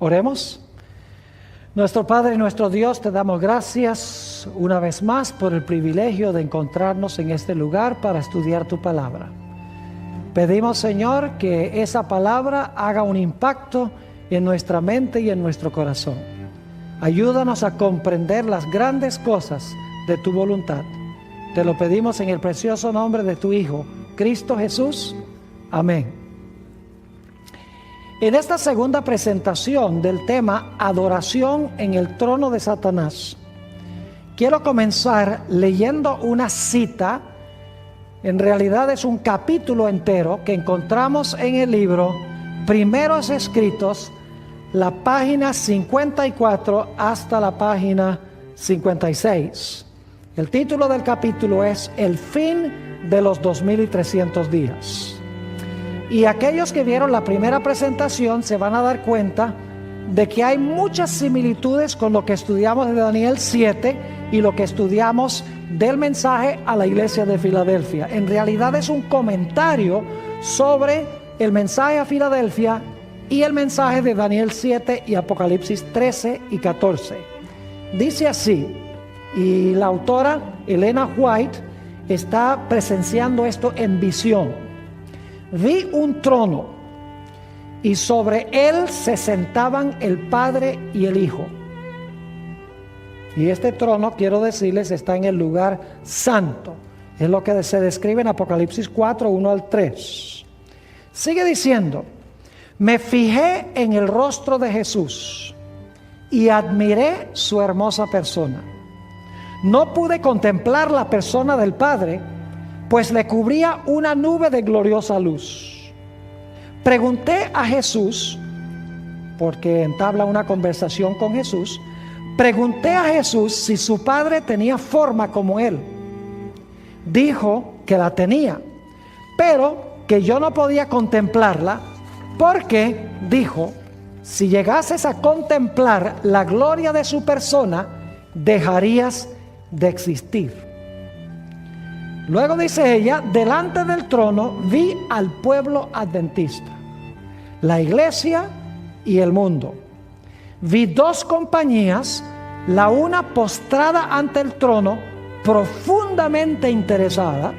Oremos. Nuestro Padre y nuestro Dios, te damos gracias una vez más por el privilegio de encontrarnos en este lugar para estudiar tu palabra. Pedimos, Señor, que esa palabra haga un impacto en nuestra mente y en nuestro corazón. Ayúdanos a comprender las grandes cosas de tu voluntad. Te lo pedimos en el precioso nombre de tu Hijo, Cristo Jesús. Amén. En esta segunda presentación del tema Adoración en el trono de Satanás, quiero comenzar leyendo una cita. En realidad es un capítulo entero que encontramos en el libro Primeros Escritos, la página 54 hasta la página 56. El título del capítulo es El fin de los 2300 días. Y aquellos que vieron la primera presentación se van a dar cuenta de que hay muchas similitudes con lo que estudiamos de Daniel 7 y lo que estudiamos del mensaje a la iglesia de Filadelfia. En realidad es un comentario sobre el mensaje a Filadelfia y el mensaje de Daniel 7 y Apocalipsis 13 y 14. Dice así, y la autora Elena White está presenciando esto en visión. Vi un trono y sobre él se sentaban el Padre y el Hijo. Y este trono, quiero decirles, está en el lugar santo. Es lo que se describe en Apocalipsis 4, 1 al 3. Sigue diciendo, me fijé en el rostro de Jesús y admiré su hermosa persona. No pude contemplar la persona del Padre, pues le cubría una nube de gloriosa luz. Pregunté a Jesús, porque entabla una conversación con Jesús, pregunté a Jesús si su Padre tenía forma como él. Dijo que la tenía, pero que yo no podía contemplarla, porque, dijo, si llegases a contemplar la gloria de su persona, dejarías de existir. Luego dice ella, delante del trono vi al pueblo adventista, la iglesia y el mundo. Vi dos compañías, la una postrada ante el trono, profundamente interesada,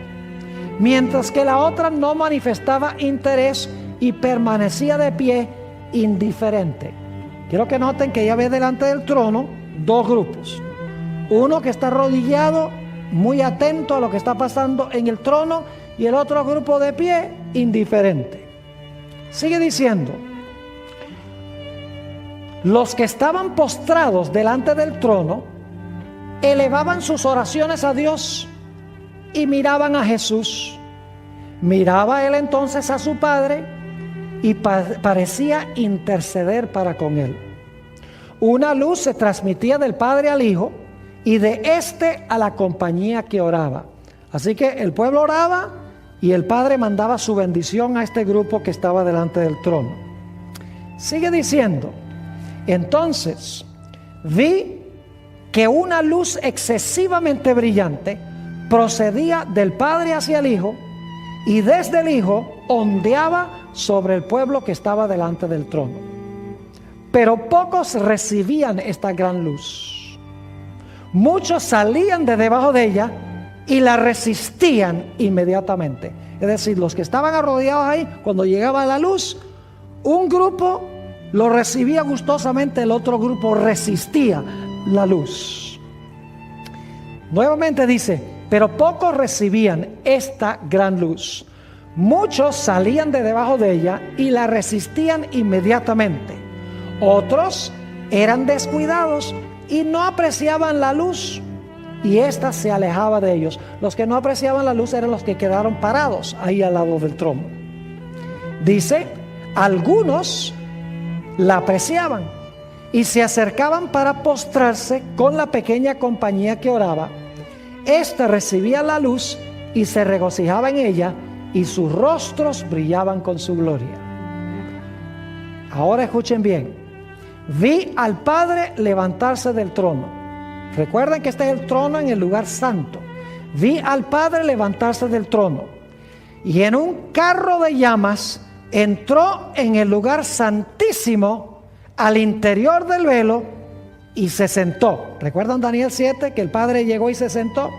mientras que la otra no manifestaba interés y permanecía de pie, indiferente. Quiero que noten que ella ve delante del trono dos grupos. Uno que está arrodillado, muy atento a lo que está pasando en el trono, y el otro grupo de pie, indiferente. Sigue diciendo, los que estaban postrados delante del trono elevaban sus oraciones a Dios y miraban a Jesús. Miraba él entonces a su Padre y parecía interceder para con él. Una luz se transmitía del Padre al Hijo y de éste a la compañía que oraba. Así que el pueblo oraba y el Padre mandaba su bendición a este grupo que estaba delante del trono. Sigue diciendo, entonces vi que una luz excesivamente brillante procedía del Padre hacia el Hijo y desde el Hijo ondeaba sobre el pueblo que estaba delante del trono. Pero pocos recibían esta gran luz. Muchos salían de debajo de ella y la resistían inmediatamente. Es decir, los que estaban arrodillados ahí, cuando llegaba la luz, un grupo lo recibía gustosamente, el otro grupo resistía la luz. Nuevamente dice, pero pocos recibían esta gran luz. Muchos salían de debajo de ella y la resistían inmediatamente. Otros eran descuidados y no apreciaban la luz, y ésta se alejaba de ellos. Los que no apreciaban la luz eran los que quedaron parados ahí al lado del trono. Dice, algunos la apreciaban y se acercaban para postrarse con la pequeña compañía que oraba. Ésta recibía la luz y se regocijaba en ella, y sus rostros brillaban con su gloria. Ahora escuchen bien. Vi al Padre levantarse del trono. Recuerden que este es el trono en el lugar santo. Vi al Padre levantarse del trono, y en un carro de llamas entró en el lugar santísimo al interior del velo y se sentó. ¿Recuerdan Daniel 7 que el Padre llegó y se sentó?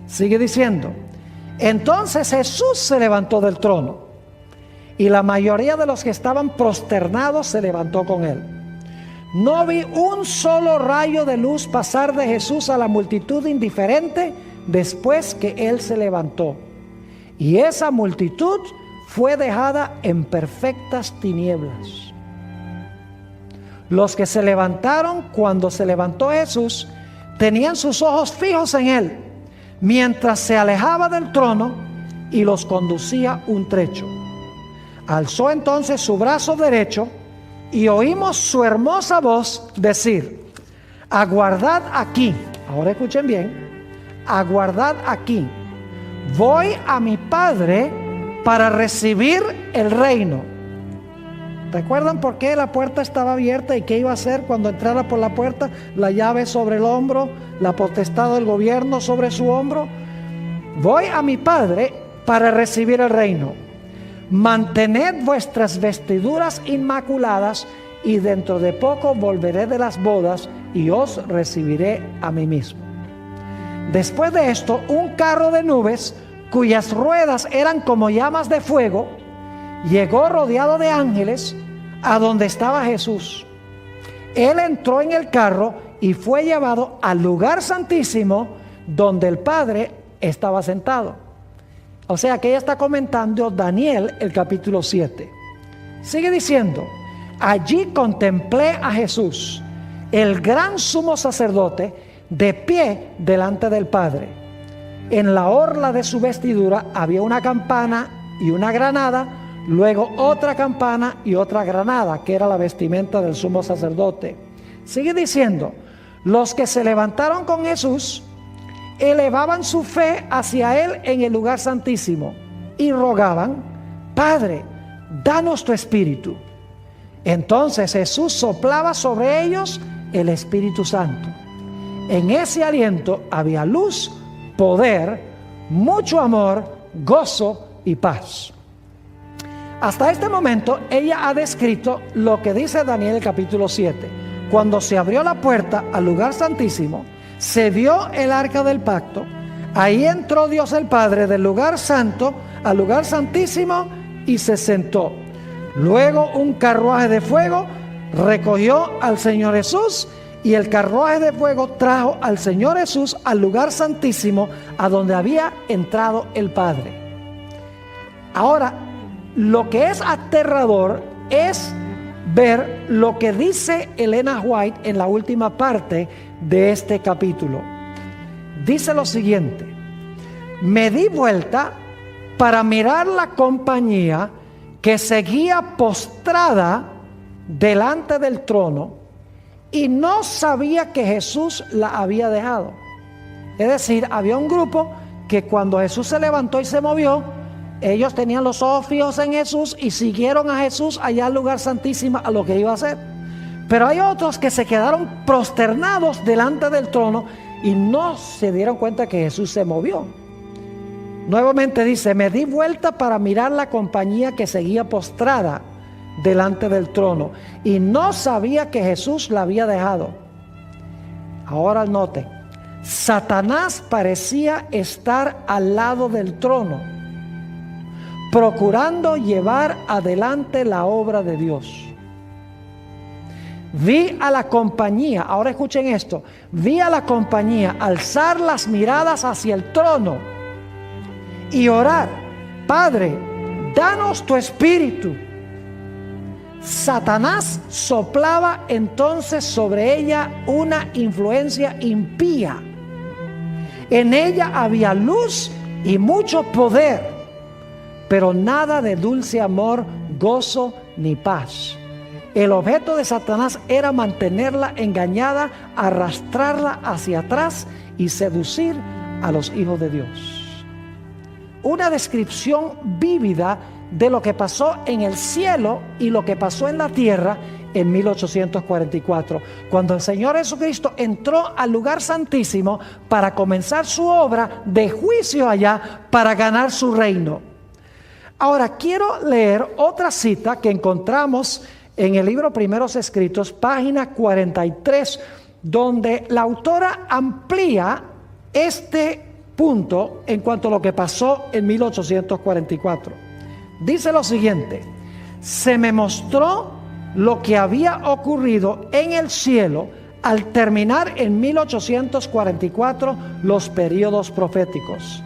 Sigue diciendo: entonces Jesús se levantó del trono y la mayoría de los que estaban prosternados se levantó con él. No vi un solo rayo de luz pasar de Jesús a la multitud indiferente después que él se levantó. Y esa multitud fue dejada en perfectas tinieblas. Los que se levantaron cuando se levantó Jesús tenían sus ojos fijos en él, mientras se alejaba del trono y los conducía un trecho. Alzó entonces su brazo derecho y oímos su hermosa voz decir: aguardad aquí. Ahora escuchen bien: aguardad aquí. Voy a mi Padre para recibir el reino. ¿Recuerdan por qué la puerta estaba abierta y qué iba a hacer cuando entrara por la puerta? La llave sobre el hombro, la potestad del gobierno sobre su hombro. Voy a mi Padre para recibir el reino. Mantened vuestras vestiduras inmaculadas y dentro de poco volveré de las bodas y os recibiré a mí mismo. Después de esto, un carro de nubes cuyas ruedas eran como llamas de fuego llegó rodeado de ángeles a donde estaba Jesús. Él entró en el carro y fue llevado al lugar santísimo donde el Padre estaba sentado. O sea que ella está comentando Daniel el capítulo 7. Sigue diciendo: allí contemplé a Jesús, el gran sumo sacerdote, de pie delante del Padre. En la orla de su vestidura había una campana y una granada, luego otra campana y otra granada, que era la vestimenta del sumo sacerdote. Sigue diciendo: los que se levantaron con Jesús elevaban su fe hacia él en el lugar santísimo y rogaban: Padre, danos tu espíritu. Entonces Jesús soplaba sobre ellos el Espíritu Santo. En ese aliento había luz, poder, mucho amor, gozo y paz. Hasta este momento ella ha descrito lo que dice Daniel el capítulo 7. Cuando se abrió la puerta al lugar santísimo, se vio el arca del pacto. Ahí entró Dios el Padre del lugar santo al lugar santísimo y se sentó. Luego un carruaje de fuego recogió al Señor Jesús y el carruaje de fuego trajo al Señor Jesús al lugar santísimo a donde había entrado el Padre. Ahora, lo que es aterrador es ver lo que dice Elena White en la última parte de este capítulo. Dice lo siguiente: me di vuelta para mirar la compañía que seguía postrada delante del trono y no sabía que Jesús la había dejado. Es decir, había un grupo que cuando Jesús se levantó y se movió, ellos tenían los ojos fijos en Jesús y siguieron a Jesús allá al lugar santísimo a lo que iba a hacer. Pero hay otros que se quedaron prosternados delante del trono y no se dieron cuenta que Jesús se movió. Nuevamente dice: me di vuelta para mirar la compañía que seguía postrada delante del trono y no sabía que Jesús la había dejado. Ahora note, Satanás parecía estar al lado del trono, procurando llevar adelante la obra de Dios. Vi a la compañía, ahora escuchen esto, vi a la compañía alzar las miradas hacia el trono y orar: Padre, danos tu espíritu. Satanás soplaba entonces sobre ella una influencia impía. En ella había luz y mucho poder, pero nada de dulce amor, gozo ni paz. El objeto de Satanás era mantenerla engañada, arrastrarla hacia atrás y seducir a los hijos de Dios. Una descripción vívida de lo que pasó en el cielo y lo que pasó en la tierra en 1844, cuando el Señor Jesucristo entró al lugar santísimo para comenzar su obra de juicio allá para ganar su reino. Ahora quiero leer otra cita que encontramos en el libro Primeros Escritos, página 43, donde la autora amplía este punto en cuanto a lo que pasó en 1844. Dice lo siguiente: se me mostró lo que había ocurrido en el cielo al terminar en 1844 los períodos proféticos.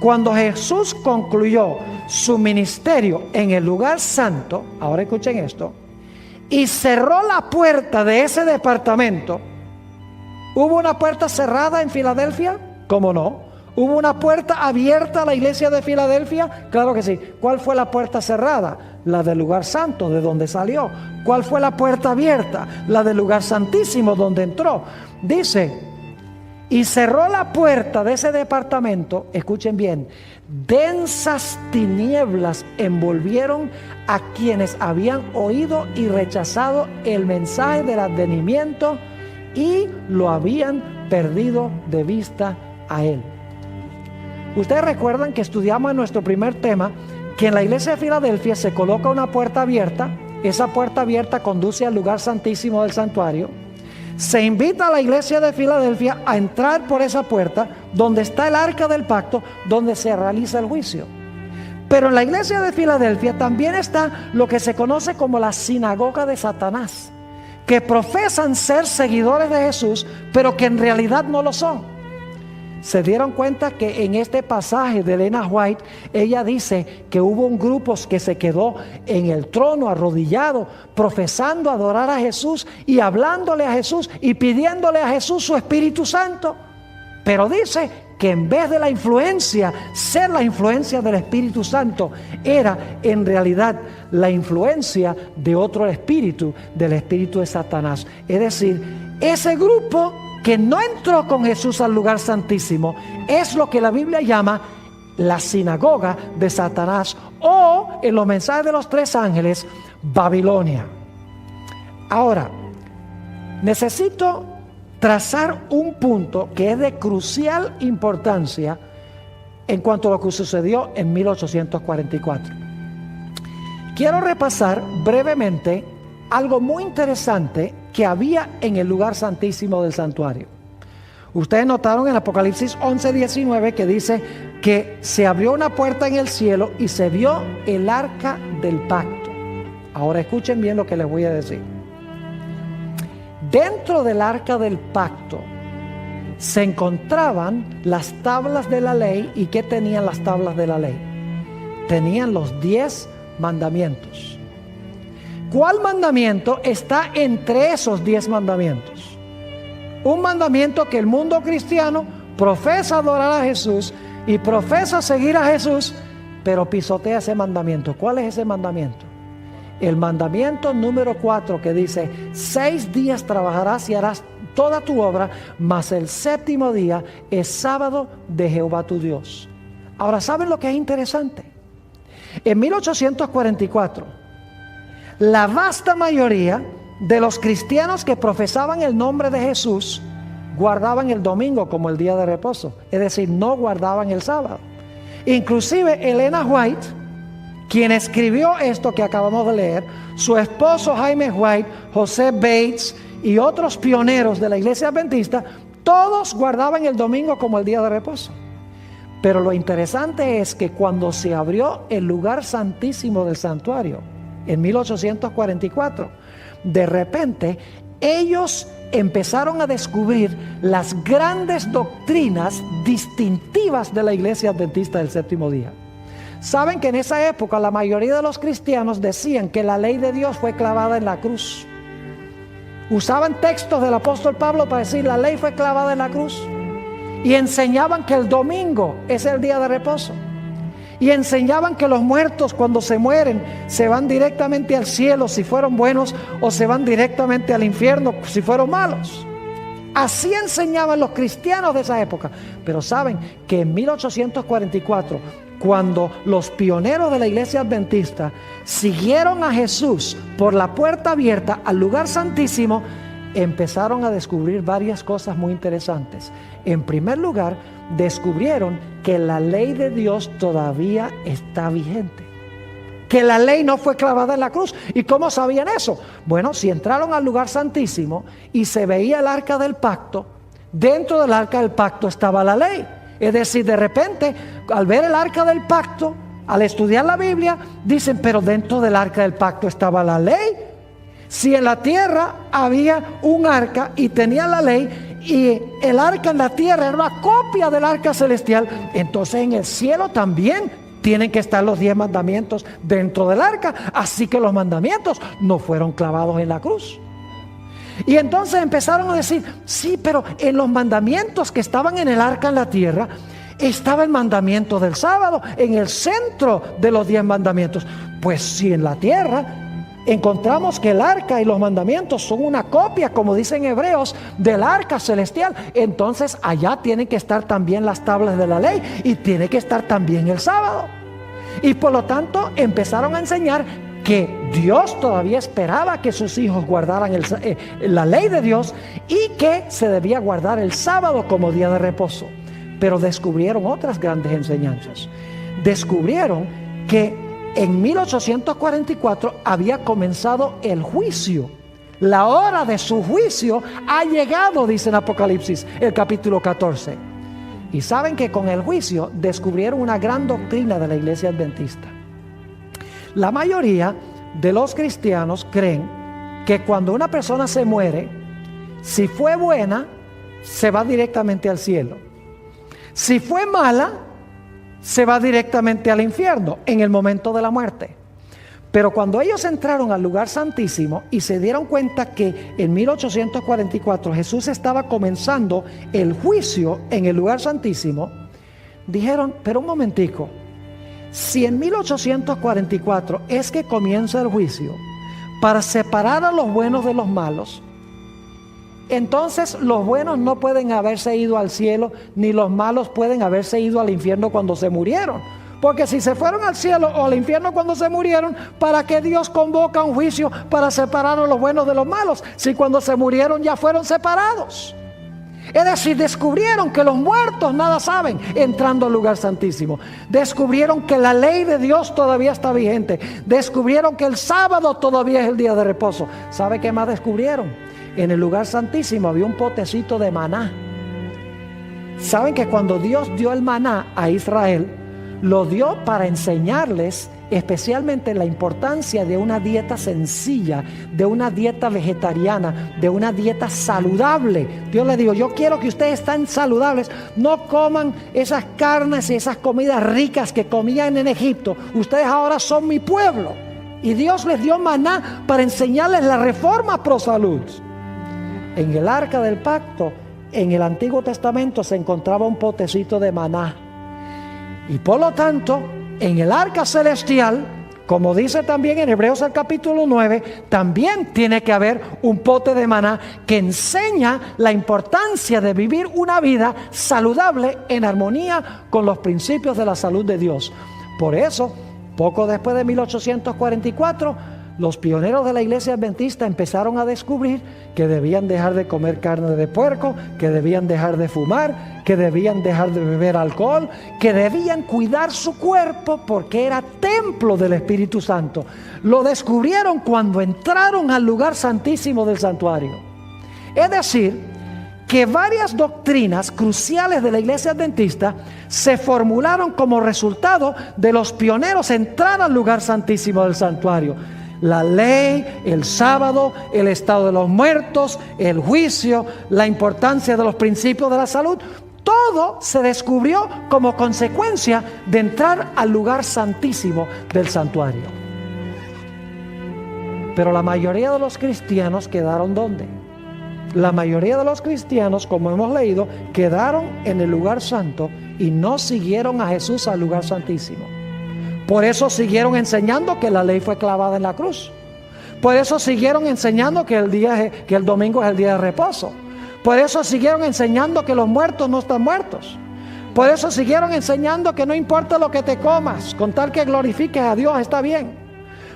Cuando Jesús concluyó su ministerio en el lugar santo, ahora escuchen esto, y cerró la puerta de ese departamento. ¿Hubo una puerta cerrada en Filadelfia? ¿Cómo no? ¿Hubo una puerta abierta a la iglesia de Filadelfia? Claro que sí. ¿Cuál fue la puerta cerrada? La del lugar santo, de donde salió. ¿Cuál fue la puerta abierta? La del lugar santísimo, donde entró. Dice, y cerró la puerta de ese departamento. Escuchen bien: densas tinieblas envolvieron a quienes habían oído y rechazado el mensaje del advenimiento y lo habían perdido de vista a él. Ustedes recuerdan que estudiamos en nuestro primer tema que en la iglesia de Filadelfia se coloca una puerta abierta. Esa puerta abierta conduce al lugar santísimo del santuario. Se invita a la iglesia de Filadelfia a entrar por esa puerta donde está el arca del pacto, donde se realiza el juicio. Pero en la iglesia de Filadelfia también está lo que se conoce como la sinagoga de Satanás, que profesan ser seguidores de Jesús, pero que en realidad no lo son. Se dieron cuenta que en este pasaje de Elena White, ella dice que hubo un grupo que se quedó en el trono arrodillado, profesando adorar a Jesús y hablándole a Jesús y pidiéndole a Jesús su Espíritu Santo. Pero dice que en vez de la influencia, ser la influencia del Espíritu Santo, era en realidad la influencia de otro espíritu, del espíritu de Satanás. Es decir, ese grupo que no entró con Jesús al lugar santísimo es lo que la Biblia llama la sinagoga de Satanás, o en los mensajes de los tres ángeles, Babilonia. Ahora, necesito trazar un punto que es de crucial importancia en cuanto a lo que sucedió en 1844. Quiero repasar brevemente algo muy interesante que había en el lugar santísimo del santuario. Ustedes notaron en Apocalipsis 11:19 que dice que se abrió una puerta en el cielo y se vio el arca del pacto. Ahora escuchen bien lo que les voy a decir. Dentro del arca del pacto se encontraban las tablas de la ley. ¿Y qué tenían las tablas de la ley? Tenían los 10 mandamientos. ¿Cuál mandamiento está entre esos 10 mandamientos? Un mandamiento que el mundo cristiano profesa adorar a Jesús y profesa seguir a Jesús, pero pisotea ese mandamiento. ¿Cuál es ese mandamiento? El mandamiento número 4, que dice: 6 días trabajarás y harás toda tu obra, mas el 7º día es sábado de Jehová tu Dios. Ahora, ¿saben lo que es interesante? En 1844, la vasta mayoría de los cristianos que profesaban el nombre de Jesús guardaban el domingo como el día de reposo, es decir, no guardaban el sábado. Inclusive Elena White, quien escribió esto que acabamos de leer, su esposo Jaime White, José Bates y otros pioneros de la iglesia adventista, todos guardaban el domingo como el día de reposo. Pero lo interesante es que cuando se abrió el lugar santísimo del santuario en 1844, de repente ellos empezaron a descubrir las grandes doctrinas distintivas de la iglesia adventista del séptimo día. Saben que en esa época la mayoría de los cristianos decían que la ley de Dios fue clavada en la cruz. Usaban textos del apóstol Pablo para decir la ley fue clavada en la cruz. Y enseñaban que el domingo es el día de reposo. Y enseñaban que los muertos, cuando se mueren, se van directamente al cielo si fueron buenos, o se van directamente al infierno si fueron malos. Así enseñaban los cristianos de esa época. Pero saben que en 1844, cuando los pioneros de la iglesia adventista siguieron a Jesús por la puerta abierta al lugar santísimo, empezaron a descubrir varias cosas muy interesantes. En primer lugar, descubrieron que la ley de Dios todavía está vigente. que la ley no fue clavada en la cruz. ¿Y cómo sabían eso? Bueno, si entraron al lugar santísimo y se veía el arca del pacto, dentro del arca del pacto estaba la ley. Es decir, de repente, al ver el arca del pacto, al estudiar la Biblia, dicen, pero dentro del arca del pacto estaba la ley. Si en la tierra había un arca y tenía la ley, y el arca en la tierra era una copia del arca celestial, entonces en el cielo también tienen que estar los 10 mandamientos dentro del arca. Así que los mandamientos no fueron clavados en la cruz. Y entonces empezaron a decir, sí, pero en los mandamientos que estaban en el arca en la tierra, estaba el mandamiento del sábado en el centro de los 10 mandamientos. Pues si en la tierra encontramos que el arca y los mandamientos son una copia, como dicen Hebreos, del arca celestial, entonces allá tienen que estar también las tablas de la ley y tiene que estar también el sábado. Y por lo tanto empezaron a enseñar que Dios todavía esperaba que sus hijos guardaran la ley de Dios y que se debía guardar el sábado como día de reposo. Pero descubrieron otras grandes enseñanzas. Descubrieron que en 1844 había comenzado el juicio. La hora de su juicio ha llegado, dice en Apocalipsis, el capítulo 14. Y saben que con el juicio descubrieron una gran doctrina de la iglesia adventista. La mayoría de los cristianos creen que cuando una persona se muere, si fue buena, se va directamente al cielo. Si fue mala, se va directamente al infierno en el momento de la muerte. Pero cuando ellos entraron al lugar santísimo y se dieron cuenta que en 1844 Jesús estaba comenzando el juicio en el lugar santísimo, dijeron, pero un momentico, si en 1844 es que comienza el juicio para separar a los buenos de los malos, entonces los buenos no pueden haberse ido al cielo, ni los malos pueden haberse ido al infierno cuando se murieron. Porque si se fueron al cielo o al infierno cuando se murieron, ¿para qué Dios convoca un juicio para separar a los buenos de los malos? Si cuando se murieron ya fueron separados. Es decir, descubrieron que los muertos nada saben entrando al lugar santísimo. Descubrieron que la ley de Dios todavía está vigente. Descubrieron que el sábado todavía es el día de reposo. ¿Sabe qué más descubrieron? En el lugar santísimo había un potecito de maná. ¿Saben que cuando Dios dio el maná a Israel, lo dio para enseñarles especialmente la importancia de una dieta sencilla, de una dieta vegetariana, de una dieta saludable? Dios les dijo, yo quiero que ustedes estén saludables, no coman esas carnes y esas comidas ricas que comían en Egipto. Ustedes ahora son mi pueblo. Y Dios les dio maná para enseñarles la reforma pro salud. En el arca del pacto, en el Antiguo Testamento, se encontraba un potecito de maná. Y por lo tanto, en el arca celestial, como dice también en Hebreos el capítulo 9, también tiene que haber un pote de maná que enseña la importancia de vivir una vida saludable en armonía con los principios de la salud de Dios. Por eso, poco después de 1844, los pioneros de la iglesia adventista empezaron a descubrir que debían dejar de comer carne de puerco, que debían dejar de fumar, que debían dejar de beber alcohol, que debían cuidar su cuerpo porque era templo del Espíritu Santo. Lo descubrieron cuando entraron al lugar santísimo del santuario. Es decir, que varias doctrinas cruciales de la iglesia adventista se formularon como resultado de los pioneros entrar al lugar santísimo del santuario. La ley, el sábado, el estado de los muertos, el juicio, la importancia de los principios de la salud, todo se descubrió como consecuencia de entrar al lugar santísimo del santuario. Pero la mayoría de los cristianos quedaron ¿dónde? La mayoría de los cristianos, como hemos leído, quedaron en el lugar santo y no siguieron a Jesús al lugar santísimo. Por eso siguieron enseñando que la ley fue clavada en la cruz. Por eso siguieron enseñando que el domingo es el día de reposo. Por eso siguieron enseñando que los muertos no están muertos. Por eso siguieron enseñando que no importa lo que te comas, con tal que glorifiques a Dios está bien.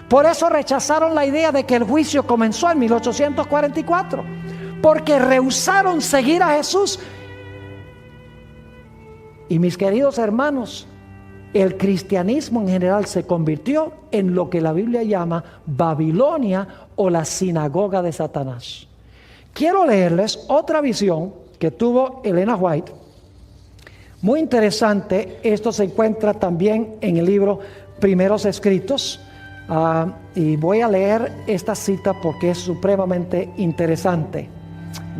Por eso rechazaron la idea de que el juicio comenzó en 1844, porque rehusaron seguir a Jesús. Y mis queridos hermanos, el cristianismo en general se convirtió en lo que la Biblia llama Babilonia o la sinagoga de Satanás. Quiero leerles otra visión que tuvo Elena White. Muy interesante, esto se encuentra también en el libro Primeros Escritos, y voy a leer esta cita porque es supremamente interesante.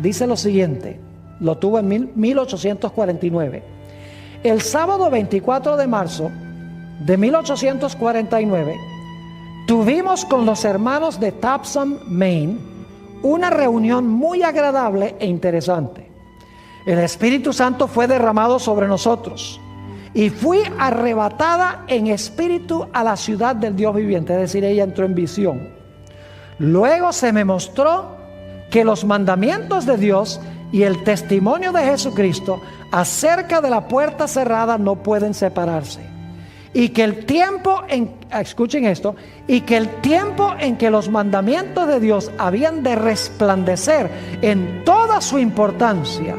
Dice lo siguiente, lo tuvo en 1849. El sábado 24 de marzo de 1849, tuvimos con los hermanos de Towson, Maine, una reunión muy agradable e interesante. El Espíritu Santo fue derramado sobre nosotros y fui arrebatada en espíritu a la ciudad del Dios viviente, es decir, ella entró en visión. Luego se me mostró que los mandamientos de Dios y el testimonio de Jesucristo acerca de la puerta cerrada no pueden separarse. Y que el tiempo escuchen esto, y que el tiempo en que los mandamientos de Dios habían de resplandecer en toda su importancia,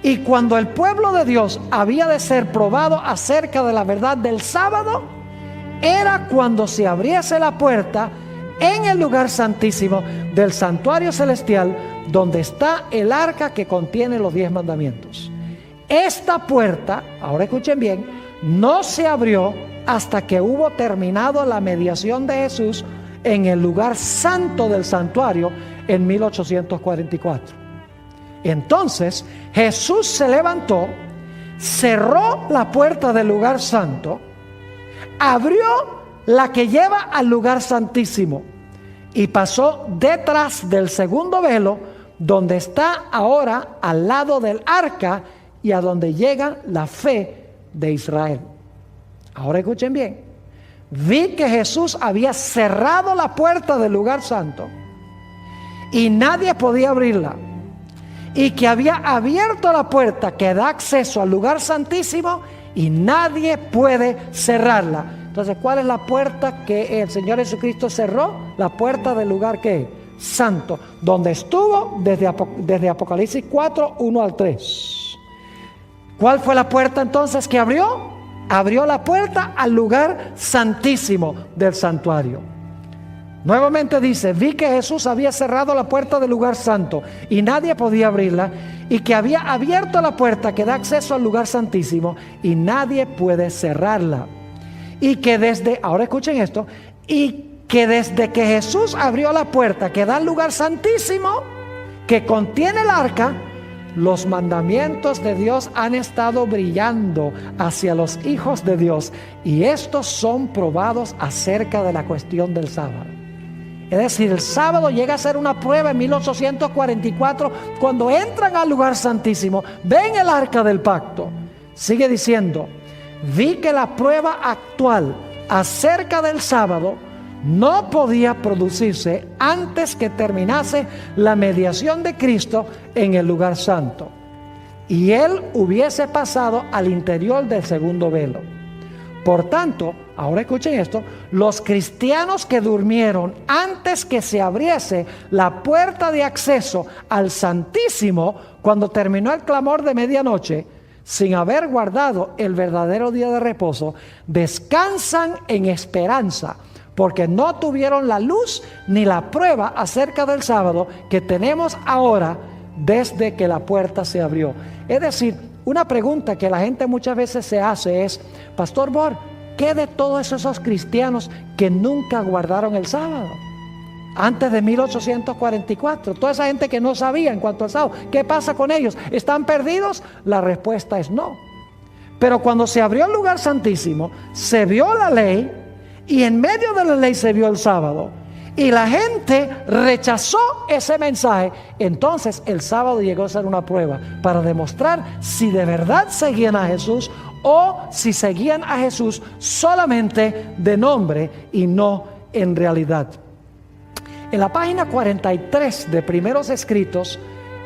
y cuando el pueblo de Dios había de ser probado acerca de la verdad del sábado, era cuando se abriese la puerta en el lugar santísimo del santuario celestial, donde está el arca que contiene los 10 mandamientos. Esta puerta, ahora escuchen bien, no se abrió hasta que hubo terminado la mediación de Jesús en el lugar santo del santuario en 1844. Entonces Jesús se levantó, cerró la puerta del lugar santo, abrió la que lleva al lugar santísimo y pasó detrás del segundo velo, donde está ahora al lado del arca y a donde llega la fe de Israel. Ahora escuchen bien, vi que Jesús había cerrado la puerta del lugar santo y nadie podía abrirla, y que había abierto la puerta que da acceso al lugar santísimo y nadie puede cerrarla. Entonces, ¿cuál es la puerta que el Señor Jesucristo cerró? La puerta del lugar que santo, donde estuvo desde Apocalipsis 4, 1 al 3. ¿Cuál fue la puerta entonces que abrió? Abrió la puerta al lugar santísimo del santuario. Nuevamente dice, vi que Jesús había cerrado la puerta del lugar santo y nadie podía abrirla, y que había abierto la puerta que da acceso al lugar santísimo y nadie puede cerrarla. Y que ahora escuchen esto, y que desde que Jesús abrió la puerta que da al lugar santísimo, que contiene el arca, los mandamientos de Dios han estado brillando hacia los hijos de Dios, y estos son probados acerca de la cuestión del sábado. Es decir, el sábado llega a ser una prueba en 1844, cuando entran al lugar santísimo, ven el arca del pacto. Sigue diciendo, vi que la prueba actual acerca del sábado no podía producirse antes que terminase la mediación de Cristo en el lugar santo, y Él hubiese pasado al interior del segundo velo. Por tanto, ahora escuchen esto, los cristianos que durmieron antes que se abriese la puerta de acceso al Santísimo, cuando terminó el clamor de medianoche, sin haber guardado el verdadero día de reposo, descansan en esperanza, porque no tuvieron la luz ni la prueba acerca del sábado que tenemos ahora desde que la puerta se abrió. Es decir, una pregunta que la gente muchas veces se hace es, Pastor Bor, ¿qué de todos esos cristianos que nunca guardaron el sábado? Antes de 1844, toda esa gente que no sabía en cuanto al sábado, ¿qué pasa con ellos? ¿Están perdidos? La respuesta es no. Pero cuando se abrió el lugar santísimo, se vio la ley, y en medio de la ley se vio el sábado, y la gente rechazó ese mensaje. Entonces el sábado llegó a ser una prueba para demostrar si de verdad seguían a Jesús o si seguían a Jesús solamente de nombre y no en realidad. En la página 43 de Primeros Escritos,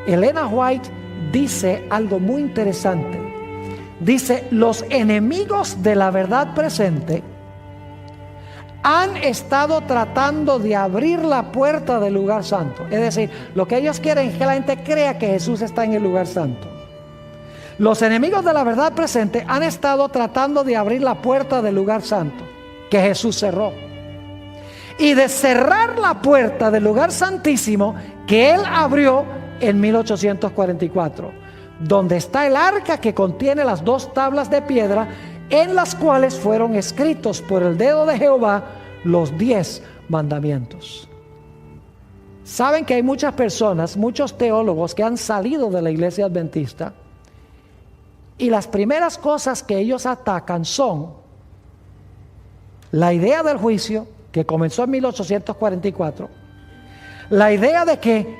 Elena White dice algo muy interesante. Dice, los enemigos de la verdad presente han estado tratando de abrir la puerta del lugar santo. Es decir, lo que ellos quieren es que la gente crea que Jesús está en el lugar santo. Los enemigos de la verdad presente han estado tratando de abrir la puerta del lugar santo que Jesús cerró, y de cerrar la puerta del lugar santísimo que Él abrió en 1844, donde está el arca que contiene las 2 tablas de piedra en las cuales fueron escritos por el dedo de Jehová los 10 mandamientos. Saben que hay muchas personas, muchos teólogos que han salido de la iglesia adventista, y las primeras cosas que ellos atacan son la idea del juicio, que comenzó en 1844, la idea de que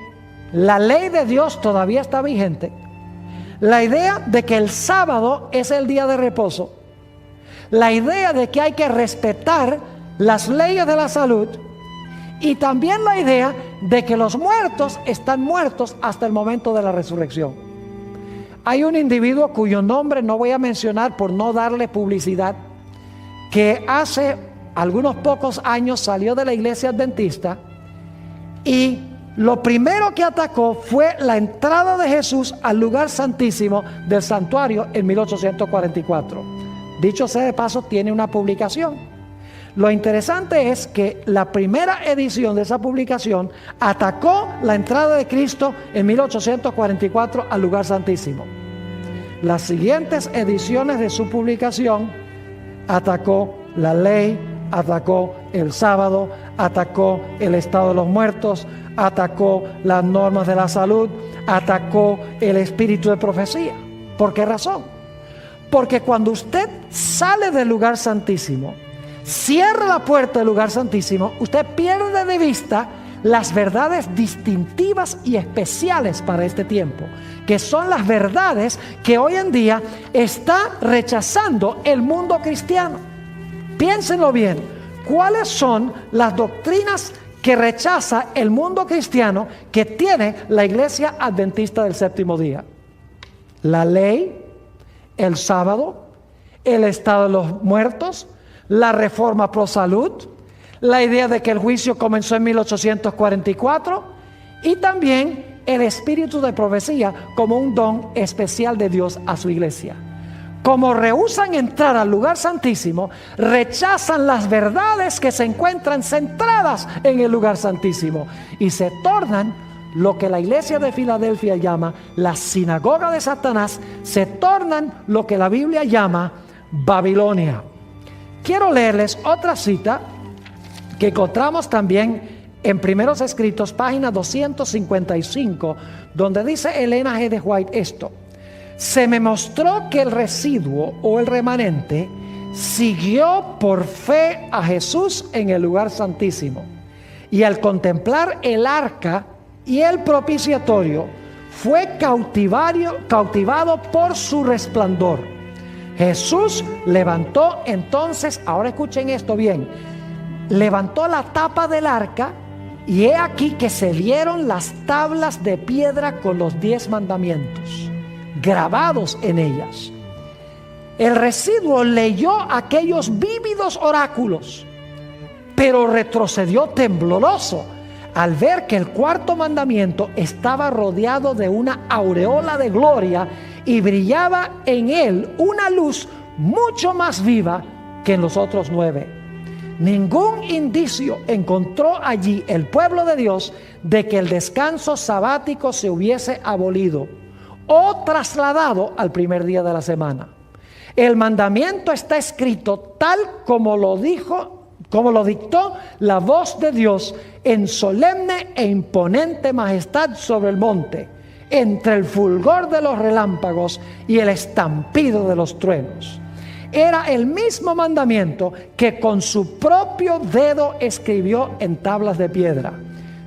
la ley de Dios todavía está vigente, la idea de que el sábado es el día de reposo, la idea de que hay que respetar las leyes de la salud, y también la idea de que los muertos están muertos hasta el momento de la resurrección. Hay un individuo cuyo nombre no voy a mencionar por no darle publicidad, que hace algunos pocos años salió de la iglesia adventista, y lo primero que atacó fue la entrada de Jesús al lugar santísimo del santuario en 1844. Dicho sea de paso, tiene una publicación. Lo interesante es que la primera edición de esa publicación atacó la entrada de Cristo en 1844 al lugar santísimo. Las siguientes ediciones de su publicación atacó la ley, atacó el sábado, atacó el estado de los muertos, atacó las normas de la salud, atacó el espíritu de profecía. ¿Por qué razón? Porque cuando usted sale del lugar santísimo, cierra la puerta del lugar santísimo, usted pierde de vista las verdades distintivas y especiales para este tiempo, que son las verdades que hoy en día está rechazando el mundo cristiano. Piénsenlo bien, ¿cuáles son las doctrinas que rechaza el mundo cristiano que tiene la iglesia adventista del séptimo día? La ley, el sábado, el estado de los muertos, la reforma pro salud, la idea de que el juicio comenzó en 1844, y también el espíritu de profecía como un don especial de Dios a su iglesia. Como rehúsan entrar al lugar santísimo, rechazan las verdades que se encuentran centradas en el lugar santísimo y se tornan lo que la iglesia de Filadelfia llama la sinagoga de Satanás, se tornan lo que la Biblia llama Babilonia. Quiero leerles otra cita que encontramos también en Primeros Escritos, página 255, donde dice Elena G. de White esto: se me mostró que el residuo o el remanente siguió por fe a Jesús en el lugar santísimo, y al contemplar el arca y el propiciatorio fue cautivado por su resplandor. Jesús levantó entonces, ahora escuchen esto bien, levantó la tapa del arca, y he aquí que se vieron las tablas de piedra con los 10 mandamientos grabados en ellas. El residuo leyó aquellos vívidos oráculos, pero retrocedió tembloroso al ver que el 4º mandamiento estaba rodeado de una aureola de gloria y brillaba en él una luz mucho más viva que en los otros 9. Ningún indicio encontró allí el pueblo de Dios de que el descanso sabático se hubiese abolido o trasladado al primer día de la semana. El mandamiento está escrito tal como lo dictó la voz de Dios en solemne e imponente majestad sobre el monte, entre el fulgor de los relámpagos y el estampido de los truenos. Era el mismo mandamiento que con su propio dedo escribió en tablas de piedra.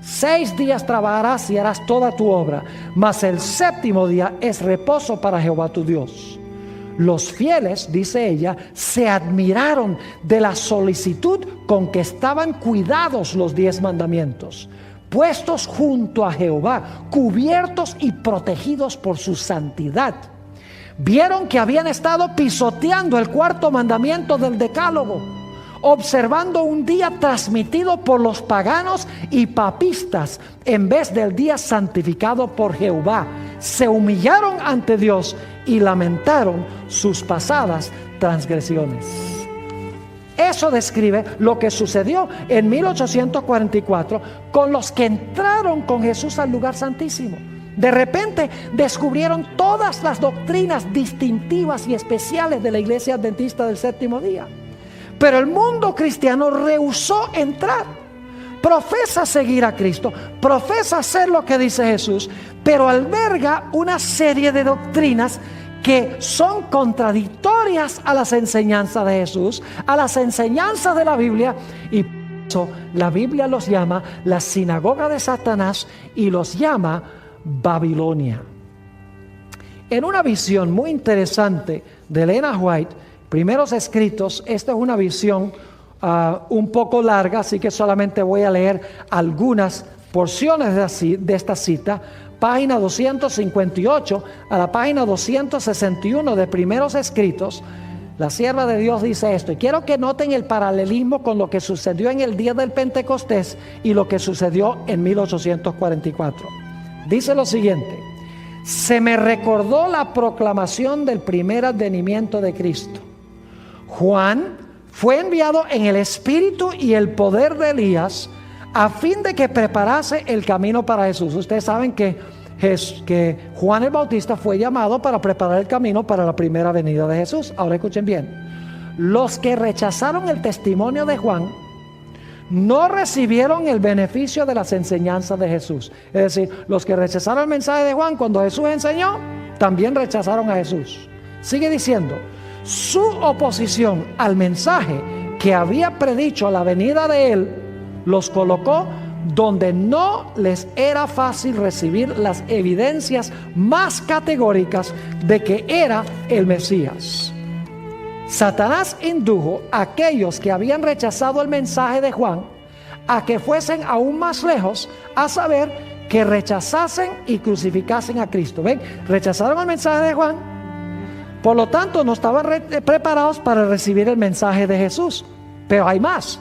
6 días trabajarás y harás toda tu obra, mas el 7º día es reposo para Jehová tu Dios. Los fieles, dice ella, se admiraron de la solicitud con que estaban cuidados los 10 mandamientos, puestos junto a Jehová, cubiertos y protegidos por su santidad. Vieron que habían estado pisoteando el 4º mandamiento del decálogo, observando un día transmitido por los paganos y papistas en vez del día santificado por Jehová. Se humillaron ante Dios y lamentaron sus pasadas transgresiones. Eso describe lo que sucedió en 1844 con los que entraron con Jesús al lugar santísimo. De repente descubrieron todas las doctrinas distintivas y especiales de la Iglesia Adventista del Séptimo Día. Pero el mundo cristiano rehusó entrar. Profesa seguir a Cristo, profesa hacer lo que dice Jesús, pero alberga una serie de doctrinas que son contradictorias a las enseñanzas de Jesús, a las enseñanzas de la Biblia, y por eso la Biblia los llama la sinagoga de Satanás y los llama Babilonia. En una visión muy interesante de Elena White, Primeros Escritos, esta es una visión un poco larga, así que solamente voy a leer algunas porciones de esta cita. Página 258 a la página 261 de Primeros Escritos, la sierva de Dios dice esto, y quiero que noten el paralelismo con lo que sucedió en el día del Pentecostés y lo que sucedió en 1844. Dice lo siguiente: se me recordó la proclamación del primer advenimiento de Cristo. Juan fue enviado en el espíritu y el poder de Elías a fin de que preparase el camino para Jesús. Ustedes saben que Juan el Bautista fue llamado para preparar el camino para la primera venida de Jesús. Ahora escuchen bien. Los que rechazaron el testimonio de Juan no recibieron el beneficio de las enseñanzas de Jesús. Es decir, los que rechazaron el mensaje de Juan cuando Jesús enseñó, también rechazaron a Jesús. Sigue diciendo, su oposición al mensaje que había predicho la venida de él los colocó donde no les era fácil recibir las evidencias más categóricas de que era el Mesías. Satanás indujo a aquellos que habían rechazado el mensaje de Juan a que fuesen aún más lejos, a saber, que rechazasen y crucificasen a Cristo. ¿Ven? Rechazaron el mensaje de Juan, por lo tanto no estaban preparados para recibir el mensaje de Jesús. Pero hay más.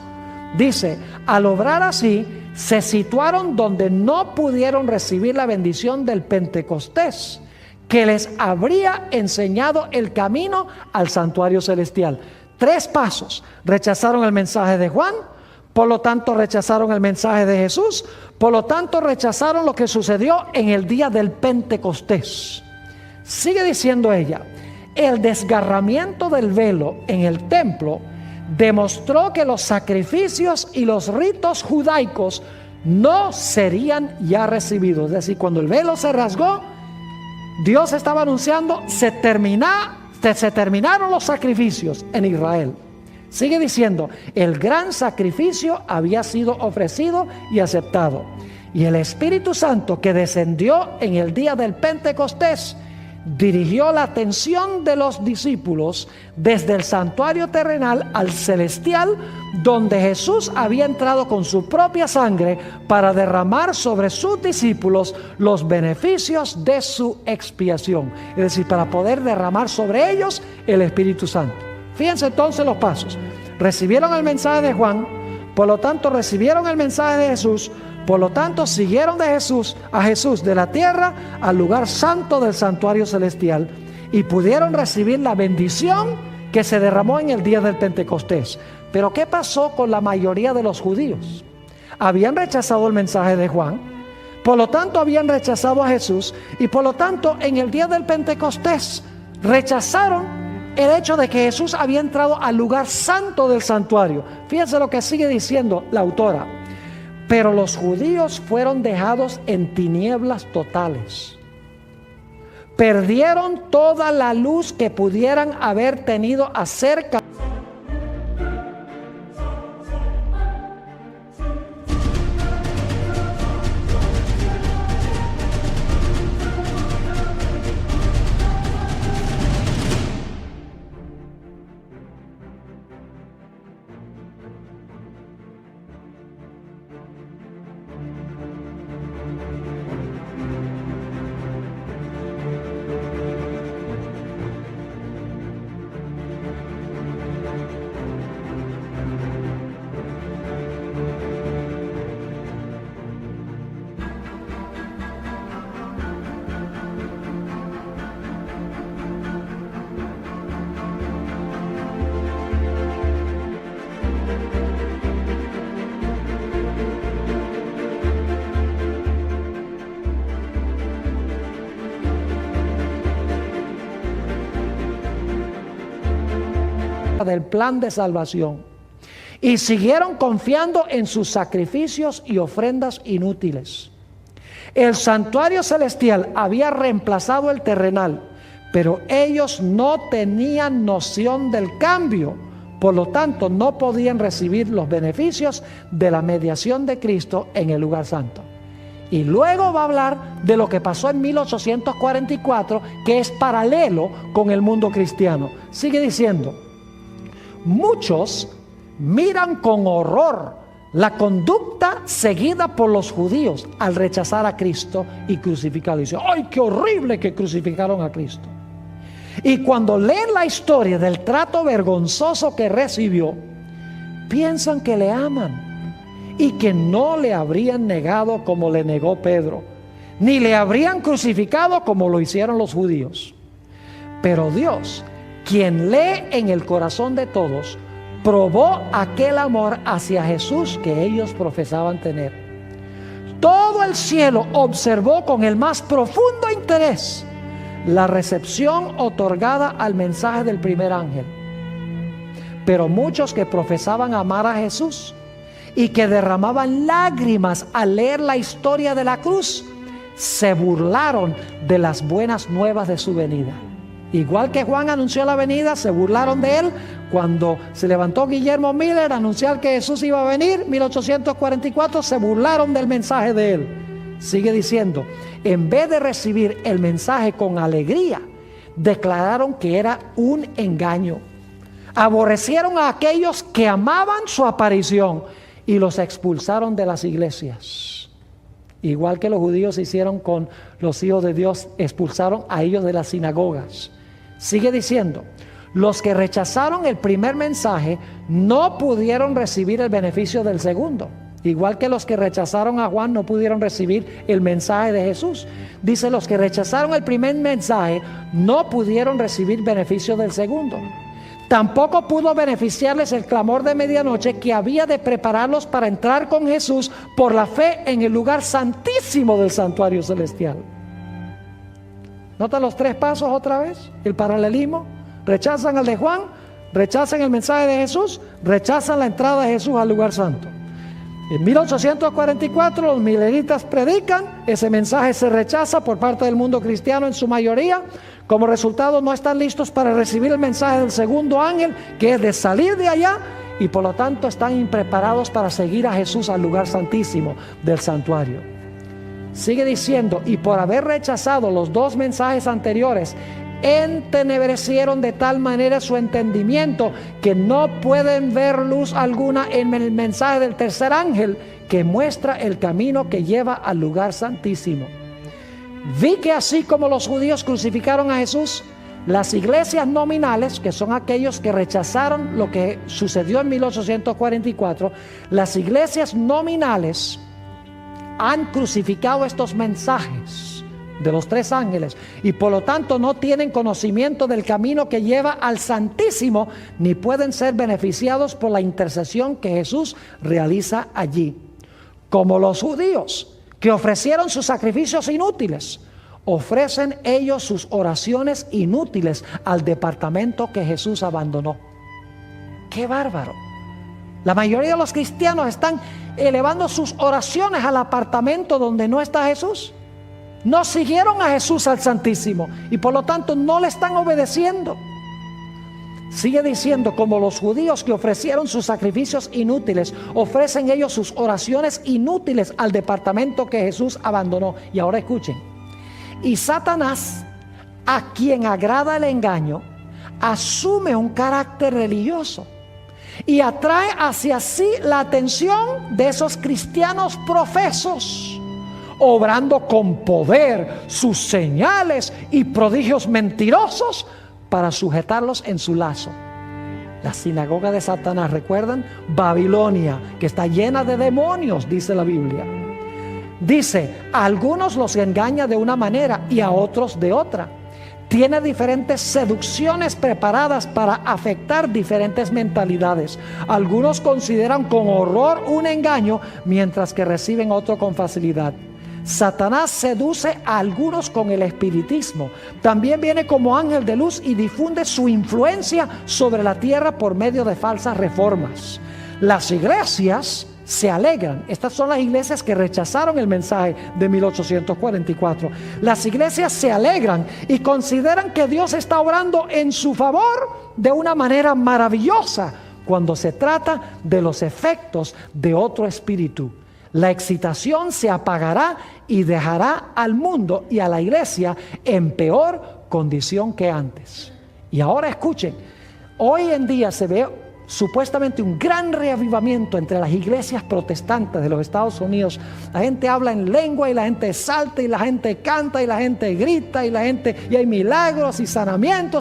Dice, al obrar así, se situaron donde no pudieron recibir la bendición del Pentecostés, que les habría enseñado el camino al santuario celestial. 3 pasos. Rechazaron el mensaje de Juan, por lo tanto rechazaron el mensaje de Jesús, por lo tanto rechazaron lo que sucedió en el día del Pentecostés. Sigue diciendo ella, el desgarramiento del velo en el templo demostró que los sacrificios y los ritos judaicos no serían ya recibidos. Es decir, cuando el velo se rasgó, Dios estaba anunciando, se terminaron los sacrificios en Israel. Sigue diciendo, el gran sacrificio había sido ofrecido y aceptado. Y el Espíritu Santo que descendió en el día del Pentecostés dirigió la atención de los discípulos desde el santuario terrenal al celestial, donde Jesús había entrado con su propia sangre para derramar sobre sus discípulos los beneficios de su expiación. Es decir, para poder derramar sobre ellos el Espíritu Santo. Fíjense entonces los pasos. Recibieron el mensaje de Juan, por lo tanto recibieron el mensaje de Jesús, por lo tanto siguieron a Jesús de la tierra al lugar santo del santuario celestial y pudieron recibir la bendición que se derramó en el día del Pentecostés. Pero ¿qué pasó con la mayoría de los judíos? Habían rechazado el mensaje de Juan, por lo tanto habían rechazado a Jesús y por lo tanto en el día del Pentecostés rechazaron el hecho de que Jesús había entrado al lugar santo del santuario. Fíjense lo que sigue diciendo la autora. Pero los judíos fueron dejados en tinieblas totales. Perdieron toda la luz que pudieran haber tenido acerca del plan de salvación y siguieron confiando en sus sacrificios y ofrendas inútiles. El santuario celestial había reemplazado el terrenal, pero ellos no tenían noción del cambio. Por lo tanto, no podían recibir los beneficios de la mediación de Cristo en el lugar santo. Y luego va a hablar de lo que pasó en 1844, que es paralelo con el mundo cristiano. Sigue diciendo: muchos miran con horror la conducta seguida por los judíos al rechazar a Cristo y crucificarlo. Dicen: ¡ay, qué horrible que crucificaron a Cristo! Y cuando leen la historia del trato vergonzoso que recibió, piensan que le aman y que no le habrían negado como le negó Pedro, ni le habrían crucificado como lo hicieron los judíos. Pero Dios, quien lee en el corazón de todos, probó aquel amor hacia Jesús que ellos profesaban tener. Todo el cielo observó con el más profundo interés la recepción otorgada al mensaje del primer ángel. Pero muchos que profesaban amar a Jesús y que derramaban lágrimas al leer la historia de la cruz, se burlaron de las buenas nuevas de su venida. Igual que Juan anunció la venida, se burlaron de él. Cuando se levantó Guillermo Miller a anunciar que Jesús iba a venir, 1844, se burlaron del mensaje de él. Sigue diciendo: en vez de recibir el mensaje con alegría, declararon que era un engaño. Aborrecieron a aquellos que amaban su aparición y los expulsaron de las iglesias. Igual que los judíos hicieron con los hijos de Dios, expulsaron a ellos de las sinagogas. Sigue diciendo: los que rechazaron el primer mensaje no pudieron recibir el beneficio del segundo. Igual que los que rechazaron a Juan no pudieron recibir el mensaje de Jesús. Dice: los que rechazaron el primer mensaje no pudieron recibir beneficio del segundo. Tampoco pudo beneficiarles el clamor de medianoche que había de prepararlos para entrar con Jesús por la fe en el lugar santísimo del santuario celestial. ¿Nota los tres pasos otra vez? El paralelismo. Rechazan al de Juan, rechazan el mensaje de Jesús, rechazan la entrada de Jesús al lugar santo. En 1844 los mileritas predican, ese mensaje se rechaza por parte del mundo cristiano en su mayoría. Como resultado, no están listos para recibir el mensaje del segundo ángel, que es de salir de allá, y por lo tanto están impreparados para seguir a Jesús al lugar santísimo del santuario. Sigue diciendo: y por haber rechazado los dos mensajes anteriores, entenebrecieron de tal manera su entendimiento que no pueden ver luz alguna en el mensaje del tercer ángel, que muestra el camino que lleva al lugar santísimo. Vi que así como los judíos crucificaron a Jesús, las iglesias nominales, que son aquellos que rechazaron lo que sucedió en 1844, las iglesias nominales han crucificado estos mensajes de los tres ángeles y por lo tanto no tienen conocimiento del camino que lleva al Santísimo, ni pueden ser beneficiados por la intercesión que Jesús realiza allí. Como los judíos que ofrecieron sus sacrificios inútiles, ofrecen ellos sus oraciones inútiles al departamento que Jesús abandonó. ¡Qué bárbaro! La mayoría de los cristianos están elevando sus oraciones al apartamento donde no está Jesús. No siguieron a Jesús al Santísimo y por lo tanto no le están obedeciendo. Sigue diciendo: como los judíos que ofrecieron sus sacrificios inútiles, ofrecen ellos sus oraciones inútiles al departamento que Jesús abandonó. Y ahora escuchen: y Satanás, a quien agrada el engaño, asume un carácter religioso y atrae hacia sí la atención de esos cristianos profesos, obrando con poder sus señales y prodigios mentirosos para sujetarlos en su lazo. La sinagoga de Satanás, ¿recuerdan? Babilonia, que está llena de demonios, dice la Biblia. Dice: a algunos los engaña de una manera y a otros de otra. Tiene diferentes seducciones preparadas para afectar diferentes mentalidades. Algunos consideran con horror un engaño, mientras que reciben otro con facilidad. Satanás seduce a algunos con el espiritismo. También viene como ángel de luz y difunde su influencia sobre la tierra por medio de falsas reformas. Las iglesias se alegran. Estas son las iglesias que rechazaron el mensaje de 1844. Las iglesias se alegran y consideran que Dios está obrando en su favor de una manera maravillosa cuando se trata de los efectos de otro espíritu. La excitación se apagará y dejará al mundo y a la iglesia en peor condición que antes. Y ahora escuchen, hoy en día se ve supuestamente un gran reavivamiento entre las iglesias protestantes de los Estados Unidos. La gente habla en lengua y la gente salta y la gente canta y la gente grita y hay milagros y sanamientos.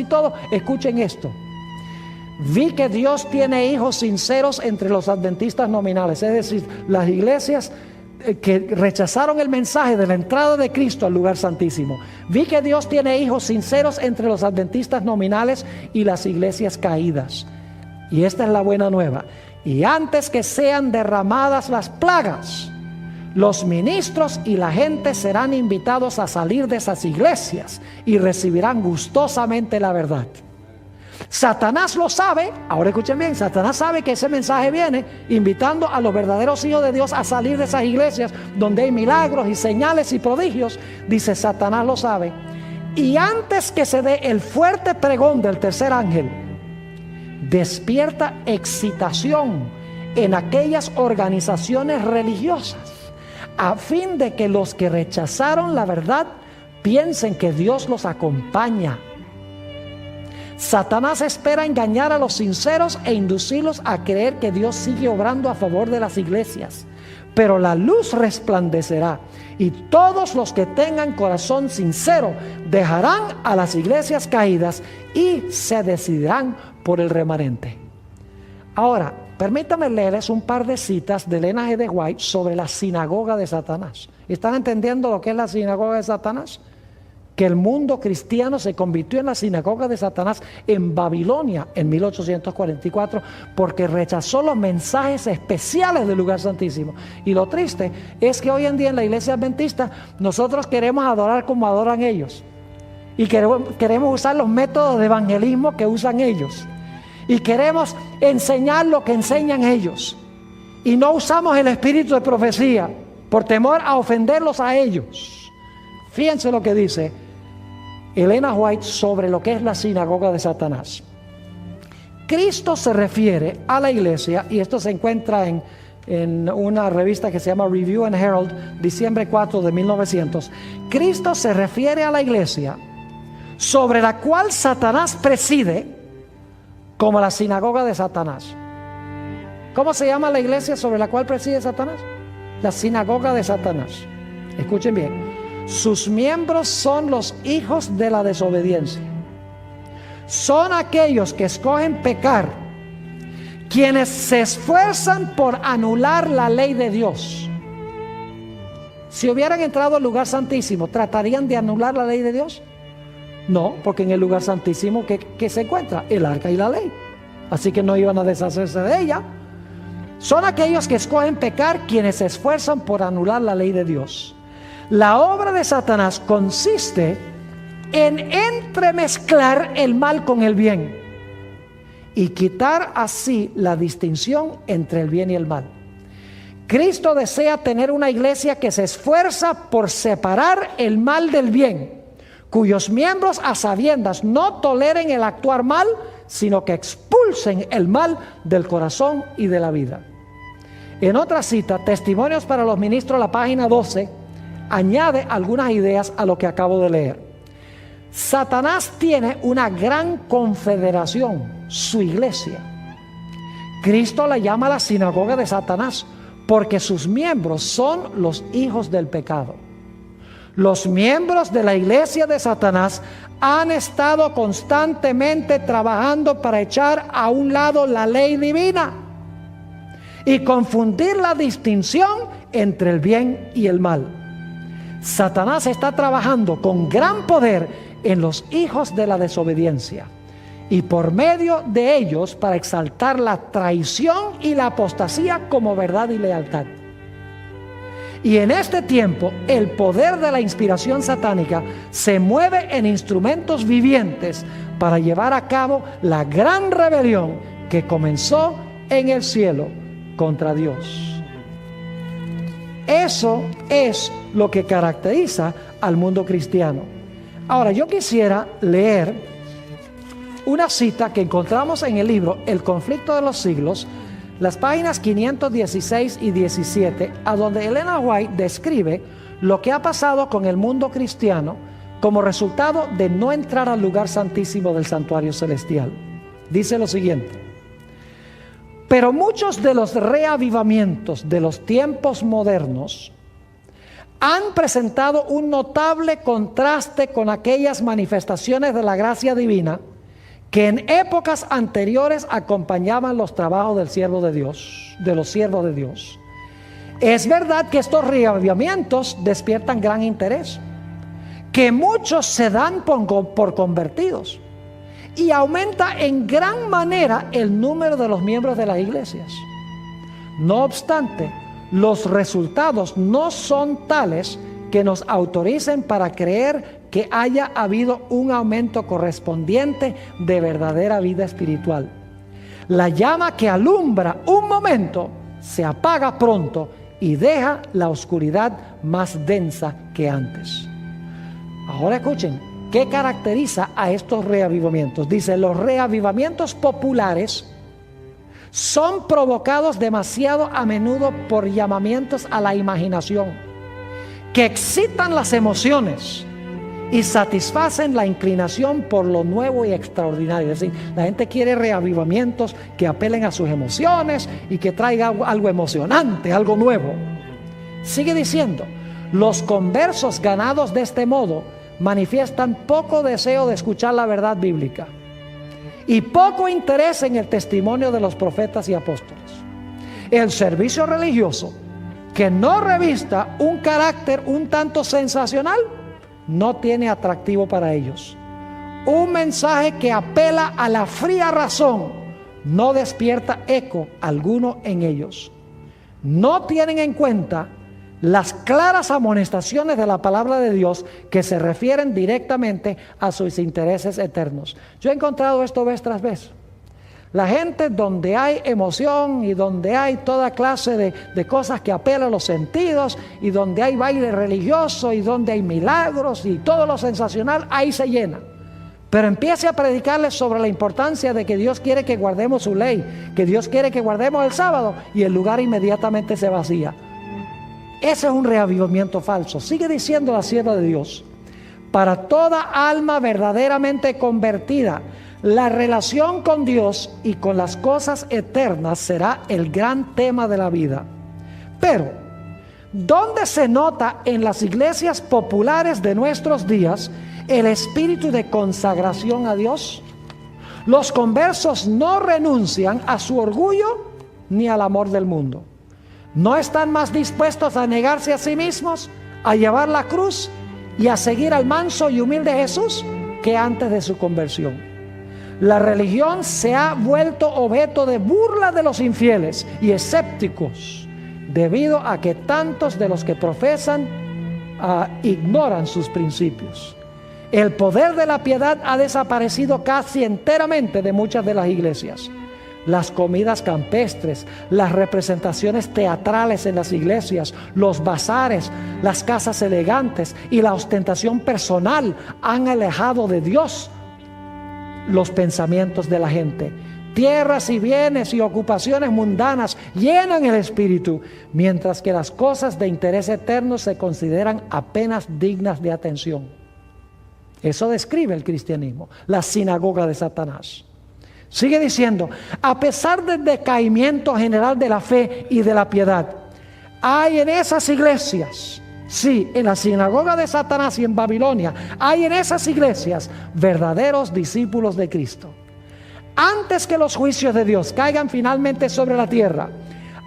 Todo, escuchen esto. Vi que Dios tiene hijos sinceros entre los adventistas nominales, es decir, las iglesias que rechazaron el mensaje de la entrada de Cristo al lugar santísimo. Vi que Dios tiene hijos sinceros entre los adventistas nominales y las iglesias caídas. Y esta es la buena nueva. Y antes que sean derramadas las plagas, los ministros y la gente serán invitados a salir de esas iglesias y recibirán gustosamente la verdad. Satanás lo sabe. Ahora escuchen bien, Satanás sabe que ese mensaje viene invitando a los verdaderos hijos de Dios a salir de esas iglesias donde hay milagros y señales y prodigios. Dice, Satanás lo sabe. Y antes que se dé el fuerte pregón del tercer ángel, despierta excitación en aquellas organizaciones religiosas, a fin de que los que rechazaron la verdad piensen que Dios los acompaña. Satanás espera engañar a los sinceros e inducirlos a creer que Dios sigue obrando a favor de las iglesias. Pero la luz resplandecerá y todos los que tengan corazón sincero dejarán a las iglesias caídas y se decidirán por el remanente. Ahora, permítame leerles un par de citas de Elena G. de White sobre la sinagoga de Satanás. ¿Están entendiendo lo que es la sinagoga de Satanás? Que el mundo cristiano se convirtió en la sinagoga de Satanás en Babilonia en 1844 porque rechazó los mensajes especiales del lugar santísimo. Y lo triste es que hoy en día en la iglesia adventista nosotros queremos adorar como adoran ellos. Y queremos usar los métodos de evangelismo que usan ellos. Y queremos enseñar lo que enseñan ellos. Y no usamos el espíritu de profecía por temor a ofenderlos a ellos. Fíjense lo que dice Elena White sobre lo que es la sinagoga de Satanás. Cristo se refiere a la iglesia, y esto se encuentra en una revista que se llama Review and Herald, diciembre 4 de 1900. Cristo se refiere a la iglesia sobre la cual Satanás preside como la sinagoga de Satanás. ¿Cómo se llama la iglesia sobre la cual preside Satanás? La sinagoga de Satanás. Escuchen bien. Sus miembros son los hijos de la desobediencia. Son aquellos que escogen pecar, quienes se esfuerzan por anular la ley de Dios. Si hubieran entrado al lugar santísimo, ¿tratarían de anular la ley de Dios? No, porque en el lugar santísimo que se encuentra el arca y la ley. Así que no iban a deshacerse de ella. Son aquellos que escogen pecar, quienes se esfuerzan por anular la ley de Dios. La obra de Satanás consiste en entremezclar el mal con el bien y quitar así la distinción entre el bien y el mal. Cristo desea tener una iglesia que se esfuerza por separar el mal del bien, cuyos miembros a sabiendas no toleren el actuar mal, sino que expulsen el mal del corazón y de la vida. En otra cita, Testimonios para los Ministros, la página 12, añade algunas ideas a lo que acabo de leer. Satanás tiene una gran confederación, su iglesia. Cristo la llama la sinagoga de Satanás, porque sus miembros son los hijos del pecado. Los miembros de la iglesia de Satanás han estado constantemente trabajando para echar a un lado la ley divina y confundir la distinción entre el bien y el mal. Satanás está trabajando con gran poder en los hijos de la desobediencia y por medio de ellos para exaltar la traición y la apostasía como verdad y lealtad. Y en este tiempo el poder de la inspiración satánica se mueve en instrumentos vivientes para llevar a cabo la gran rebelión que comenzó en el cielo contra Dios. Eso es lo que caracteriza al mundo cristiano. Ahora, yo quisiera leer una cita que encontramos en el libro El conflicto de los siglos, las páginas 516 y 17, a donde Elena White describe lo que ha pasado con el mundo cristiano como resultado de no entrar al lugar santísimo del santuario celestial. Dice lo siguiente: pero muchos de los reavivamientos de los tiempos modernos han presentado un notable contraste con aquellas manifestaciones de la gracia divina que en épocas anteriores acompañaban los trabajos del siervo de Dios, de los siervos de Dios. Es verdad que estos reavivamientos despiertan gran interés, que muchos se dan por convertidos y aumenta en gran manera el número de los miembros de las iglesias. No obstante, los resultados no son tales que nos autoricen para creer que haya habido un aumento correspondiente de verdadera vida espiritual. La llama que alumbra un momento se apaga pronto y deja la oscuridad más densa que antes. Ahora escuchen, ¿qué caracteriza a estos reavivamientos? Dice, los reavivamientos populares son provocados demasiado a menudo por llamamientos a la imaginación, que excitan las emociones y satisfacen la inclinación por lo nuevo y extraordinario. Es decir, la gente quiere reavivamientos que apelen a sus emociones y que traigan algo emocionante, algo nuevo. Sigue diciendo, los conversos ganados de este modo manifiestan poco deseo de escuchar la verdad bíblica y poco interés en el testimonio de los profetas y apóstoles. El servicio religioso que no revista un carácter un tanto sensacional no tiene atractivo para ellos. Un mensaje que apela a la fría razón no despierta eco alguno en ellos. No tienen en cuenta las claras amonestaciones de la palabra de Dios que se refieren directamente a sus intereses eternos. Yo he encontrado esto vez tras vez. La gente donde hay emoción y donde hay toda clase de cosas que apelan a los sentidos y donde hay baile religioso y donde hay milagros y todo lo sensacional, ahí se llena. Pero empiece a predicarles sobre la importancia de que Dios quiere que guardemos su ley, que Dios quiere que guardemos el sábado y el lugar inmediatamente se vacía. Ese es un reavivamiento falso. Sigue diciendo la sierva de Dios: para toda alma verdaderamente convertida, la relación con Dios y con las cosas eternas será el gran tema de la vida. Pero, ¿dónde se nota en las iglesias populares de nuestros días el espíritu de consagración a Dios? Los conversos no renuncian a su orgullo ni al amor del mundo. No están más dispuestos a negarse a sí mismos, a llevar la cruz y a seguir al manso y humilde Jesús que antes de su conversión. La religión se ha vuelto objeto de burla de los infieles y escépticos debido a que tantos de los que profesan ignoran sus principios. El poder de la piedad ha desaparecido casi enteramente de muchas de las iglesias. las comidas campestres, las representaciones teatrales en las iglesias, los bazares, las casas elegantes y la ostentación personal han alejado de Dios los pensamientos de la gente. Tierras y bienes y ocupaciones mundanas llenan el espíritu, mientras que las cosas de interés eterno se consideran apenas dignas de atención. Eso describe el cristianismo, la sinagoga de Satanás. Sigue diciendo, a pesar del decaimiento general de la fe y de la piedad, hay en esas iglesias, sí, en la sinagoga de Satanás y en Babilonia, hay en esas iglesias verdaderos discípulos de Cristo. Antes que los juicios de Dios caigan finalmente sobre la tierra,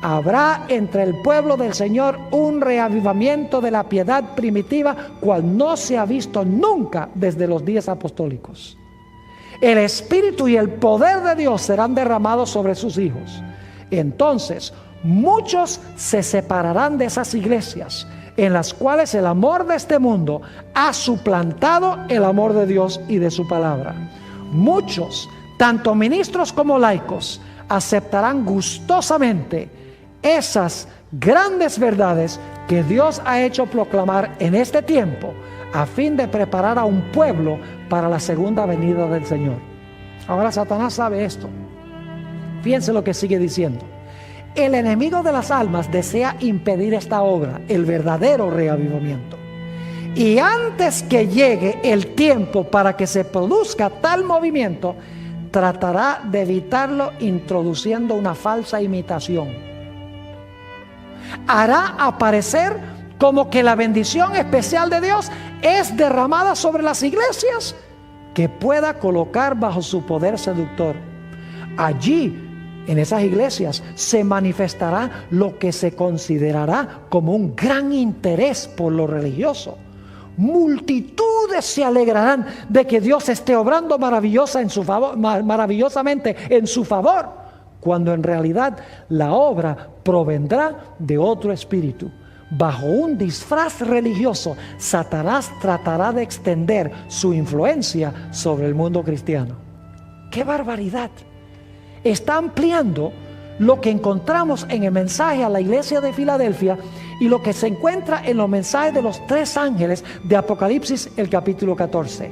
habrá entre el pueblo del Señor un reavivamiento de la piedad primitiva, cual no se ha visto nunca desde los días apostólicos. El Espíritu y el poder de Dios serán derramados sobre sus hijos. Entonces, muchos se separarán de esas iglesias, en las cuales el amor de este mundo ha suplantado el amor de Dios y de su palabra. Muchos, tanto ministros como laicos, aceptarán gustosamente esas grandes verdades que Dios ha hecho proclamar en este tiempo, a fin de preparar a un pueblo para la segunda venida del Señor. Ahora Satanás sabe esto. Fíjense lo que sigue diciendo. El enemigo de las almas desea impedir esta obra, el verdadero reavivamiento. Y antes que llegue el tiempo para que se produzca tal movimiento, tratará de evitarlo introduciendo una falsa imitación. Hará aparecer como que la bendición especial de Dios es derramada sobre las iglesias que pueda colocar bajo su poder seductor. Allí, en esas iglesias, se manifestará lo que se considerará como un gran interés por lo religioso. Multitudes se alegrarán de que Dios esté obrando maravillosamente en su favor, cuando en realidad la obra provendrá de otro espíritu. Bajo un disfraz religioso, Satanás tratará de extender su influencia sobre el mundo cristiano. ¡Qué barbaridad! Está ampliando lo que encontramos en el mensaje a la iglesia de Filadelfia y lo que se encuentra en los mensajes de los 3 ángeles de Apocalipsis, el capítulo 14.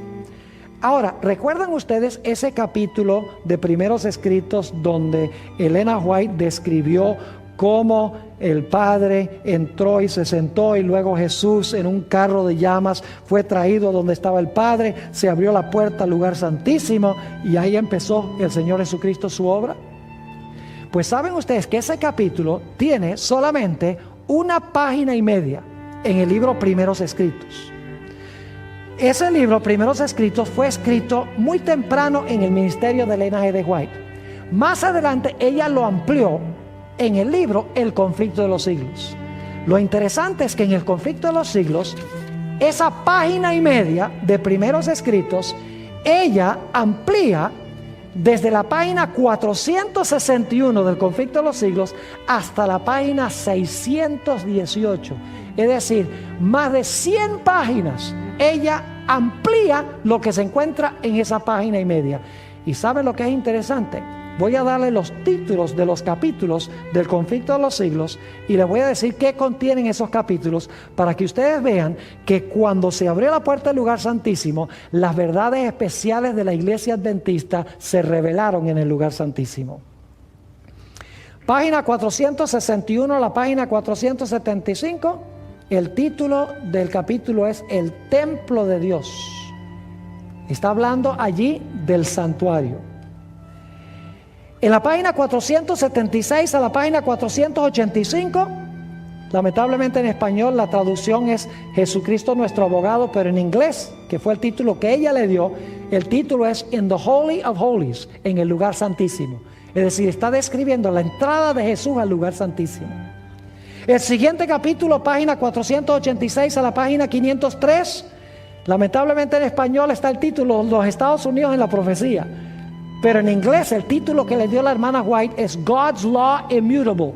Ahora, ¿recuerdan ustedes ese capítulo de Primeros Escritos donde Elena White describió cómo el Padre entró y se sentó y luego Jesús en un carro de llamas fue traído donde estaba el Padre, se abrió la puerta al lugar santísimo y ahí empezó el Señor Jesucristo su obra? Pues saben ustedes que ese capítulo tiene solamente 1 página y media en el libro Primeros Escritos. Ese libro, Primeros Escritos, fue escrito muy temprano en el ministerio de Elena G. White. Más adelante ella lo amplió en el libro El Conflicto de los Siglos. Lo interesante es que en El Conflicto de los Siglos, esa página y media de Primeros Escritos, ella amplía desde la página 461 del Conflicto de los Siglos hasta la página 618. Es decir, más de 100 páginas. Ella amplía lo que se encuentra en esa página y media. ¿Y saben lo que es interesante? Voy a darle los títulos de los capítulos del Conflicto de los Siglos y les voy a decir qué contienen esos capítulos para que ustedes vean que cuando se abrió la puerta del lugar santísimo, las verdades especiales de la iglesia adventista se revelaron en el lugar santísimo. Página 461 a la página 475, el título del capítulo es El Templo de Dios. Está hablando allí del santuario. En la página 476 a la página 485, lamentablemente en español la traducción es Jesucristo nuestro abogado, pero en inglés, que fue el título que ella le dio, el título es In the Holy of Holies, en el lugar santísimo. Es decir, está describiendo la entrada de Jesús al lugar santísimo. El siguiente capítulo, página 486 a la página 503, lamentablemente en español está el título Los Estados Unidos en la profecía. Pero en inglés el título que le dio la hermana White es God's Law Immutable,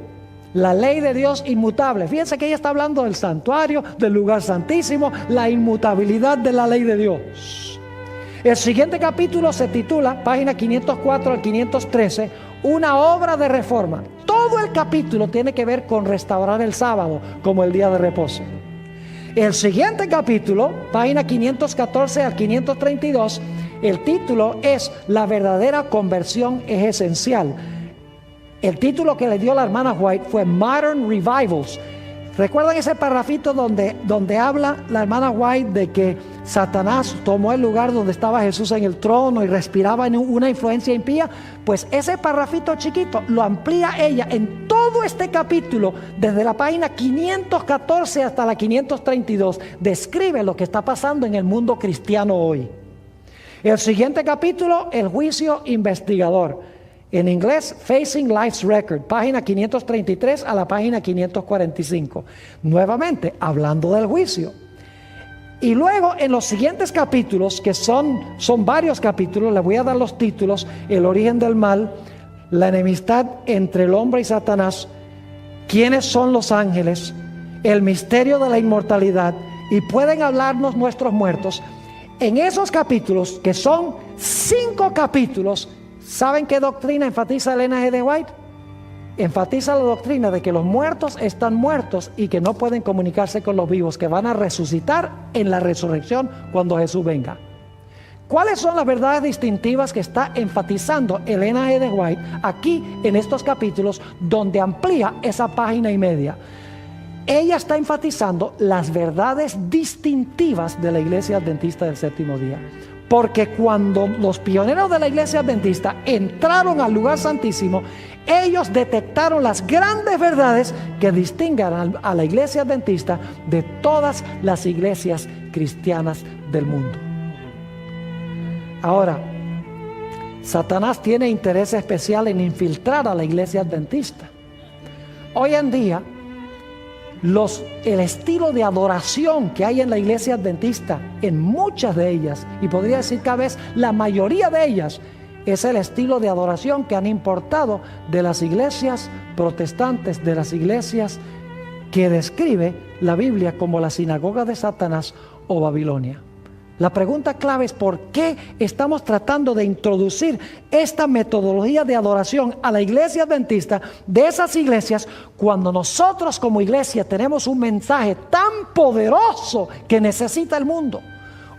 la ley de Dios inmutable. Fíjense que ella está hablando del santuario, del lugar santísimo, la inmutabilidad de la ley de Dios. El siguiente capítulo se titula, página 504 al 513, una obra de reforma. Todo el capítulo tiene que ver con restaurar el sábado como el día de reposo. El siguiente capítulo, página 514 al 532, el título es La verdadera conversión es esencial. El título que le dio la hermana White fue Modern Revivals. ¿Recuerdan ese parrafito donde habla la hermana White de que Satanás tomó el lugar donde estaba Jesús en el trono y respiraba en una influencia impía? Pues ese parrafito chiquito lo amplía ella en todo este capítulo, desde la página 514 hasta la 532. Describe lo que está pasando en el mundo cristiano hoy. El siguiente capítulo, el juicio investigador. En inglés, Facing Life's Record, página 533 a la página 545. Nuevamente, hablando del juicio. Y luego, en los siguientes capítulos, que son varios capítulos, les voy a dar los títulos: El origen del mal, la enemistad entre el hombre y Satanás, quiénes son los ángeles, el misterio de la inmortalidad, y pueden hablarnos nuestros muertos. En esos capítulos, que son 5 capítulos, ¿saben qué doctrina enfatiza Elena G. de White? Enfatiza la doctrina de que los muertos están muertos y que no pueden comunicarse con los vivos, que van a resucitar en la resurrección cuando Jesús venga. ¿Cuáles son las verdades distintivas que está enfatizando Elena G. de White aquí en estos capítulos, donde amplía esa página y media? Ella está enfatizando las verdades distintivas de la Iglesia Adventista del Séptimo Día. Porque cuando los pioneros de la Iglesia Adventista entraron al lugar santísimo, ellos detectaron las grandes verdades que distinguen a la Iglesia Adventista de todas las iglesias cristianas del mundo. Ahora, Satanás tiene interés especial en infiltrar a la Iglesia Adventista. Hoy en día, el estilo de adoración que hay en la Iglesia Adventista, en muchas de ellas, y podría decir cada vez la mayoría de ellas, es el estilo de adoración que han importado de las iglesias protestantes, de las iglesias que describe la Biblia como la sinagoga de Satanás o Babilonia. La pregunta clave es: ¿por qué estamos tratando de introducir esta metodología de adoración a la iglesia adventista de esas iglesias, cuando nosotros como iglesia tenemos un mensaje tan poderoso que necesita el mundo?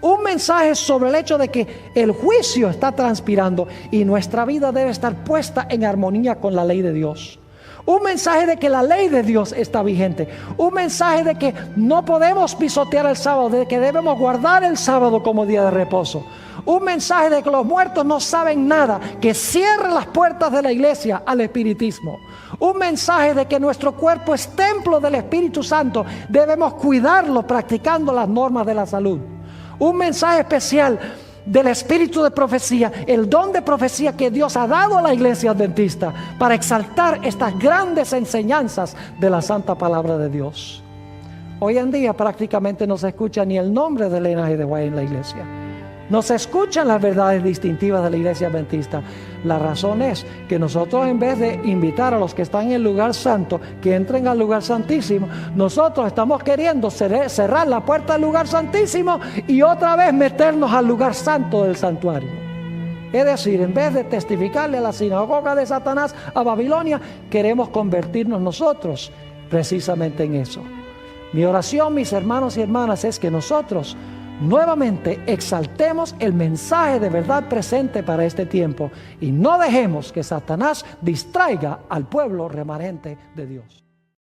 Un mensaje sobre el hecho de que el juicio está transpirando y nuestra vida debe estar puesta en armonía con la ley de Dios. Un mensaje de que la ley de Dios está vigente. Un mensaje de que no podemos pisotear el sábado, de que debemos guardar el sábado como día de reposo. Un mensaje de que los muertos no saben nada, que cierre las puertas de la iglesia al espiritismo. Un mensaje de que nuestro cuerpo es templo del Espíritu Santo, debemos cuidarlo practicando las normas de la salud. Un mensaje especial del espíritu de profecía, el don de profecía que Dios ha dado a la iglesia adventista para exaltar estas grandes enseñanzas de la santa palabra de Dios. Hoy en día prácticamente no se escucha ni el nombre de Elena G. de White en la iglesia. No se escuchan las verdades distintivas de la iglesia adventista. La razón es que nosotros, en vez de invitar a los que están en el lugar santo que entren al lugar santísimo, nosotros estamos queriendo cerrar la puerta del lugar santísimo y otra vez meternos al lugar santo del santuario. Es decir, en vez de testificarle a la sinagoga de Satanás, a Babilonia, queremos convertirnos nosotros precisamente en eso. Mi oración, mis hermanos y hermanas, es que nosotros nuevamente exaltemos el mensaje de verdad presente para este tiempo y no dejemos que Satanás distraiga al pueblo remanente de Dios.